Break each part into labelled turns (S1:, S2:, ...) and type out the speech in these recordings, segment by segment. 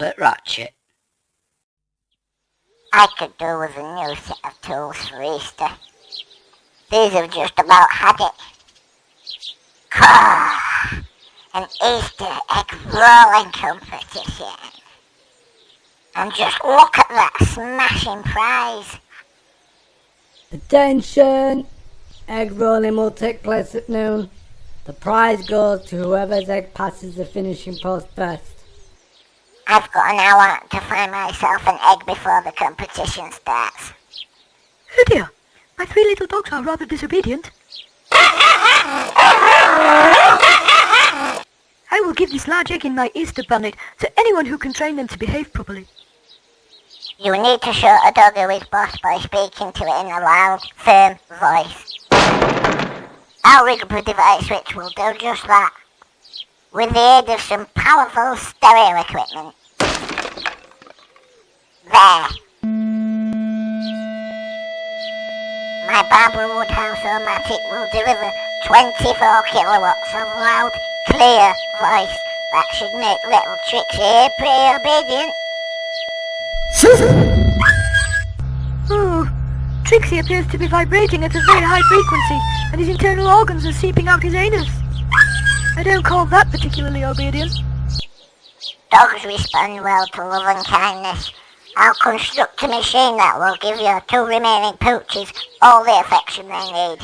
S1: Gilbert Ratchet.
S2: I could do with a new set of tools for Easter. These have just about had it. An Easter egg rolling competition. And just look at that smashing prize.
S3: Attention! Egg rolling will take place at noon. The prize goes to whoever's egg passes the finishing post first.
S2: I've got an hour to find myself an egg before the competition starts.
S4: Oh dear, my three little dogs are rather disobedient. I will give this large egg in my Easter bonnet to anyone who can train them to behave properly.
S2: You need to show a dog who is boss by speaking to it in a loud, firm voice. I'll rig up a device which will do just that, with the aid of some powerful stereo equipment. There. My Barbara Woodhouse-O-Matic will deliver 24 kilowatts of loud, clear voice that should make little Trixie pretty obedient.
S4: Oh, Trixie appears to be vibrating at a very high frequency, and his internal organs are seeping out his anus. I don't call that particularly obedient.
S2: Dogs respond well to love and kindness. I'll construct a machine that will give your two remaining pooches all the affection they need.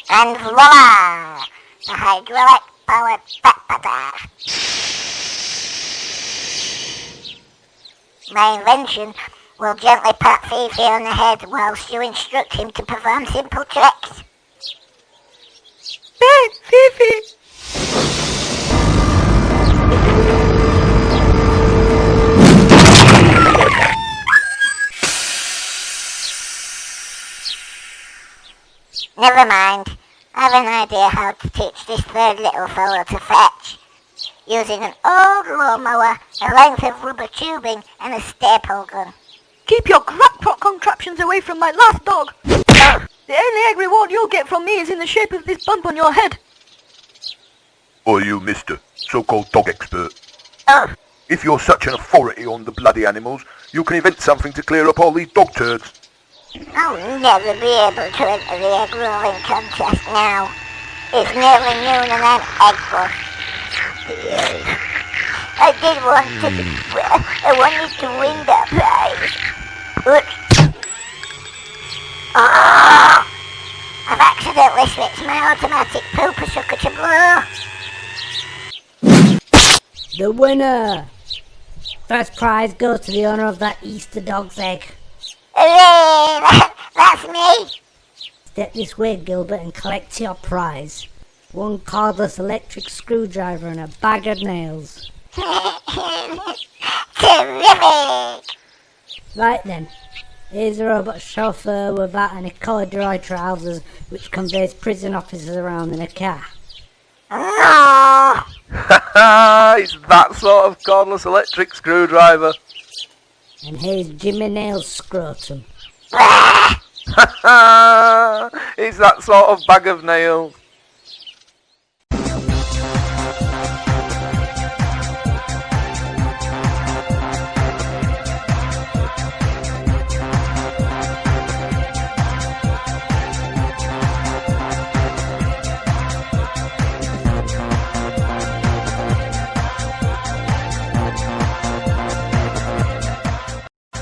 S2: And voila! The hydraulic-powered pet patter. My invention will gently pat Fifi on the head whilst you instruct him to perform simple tricks.
S4: Hey, Fifi!
S2: Never mind. I've an idea how to teach this third little fellow to fetch. Using an old lawnmower, a length of rubber tubing, and a staple gun.
S4: Keep your crackpot contraptions away from my last dog! The only egg reward you'll get from me is in the shape of this bump on your head.
S5: Or you, mister, so-called dog expert.
S2: Oh,
S5: If you're such an authority on the bloody animals, you can invent something to clear up all these dog turds.
S2: I'll never be able to enter the egg rolling contest now. It's nearly noon and I'm egg bush. I wanted to win that prize. Oops. Oh, I've accidentally switched my automatic pooper sucker to blue.
S3: The winner! First prize goes to the owner of that Easter dog's egg.
S2: Hooray! That's me!
S3: Step this way, Gilbert, and collect your prize. One cordless electric screwdriver and a bag of nails.
S2: Terrific!
S3: Right then, here's a robot chauffeur with that and a corduroy trousers which conveys prison officers around in a car.
S2: Oh,
S5: It's that sort of cordless electric screwdriver.
S3: And here's Jimmy Nail's scrotum.
S5: It's that sort of bag of nails.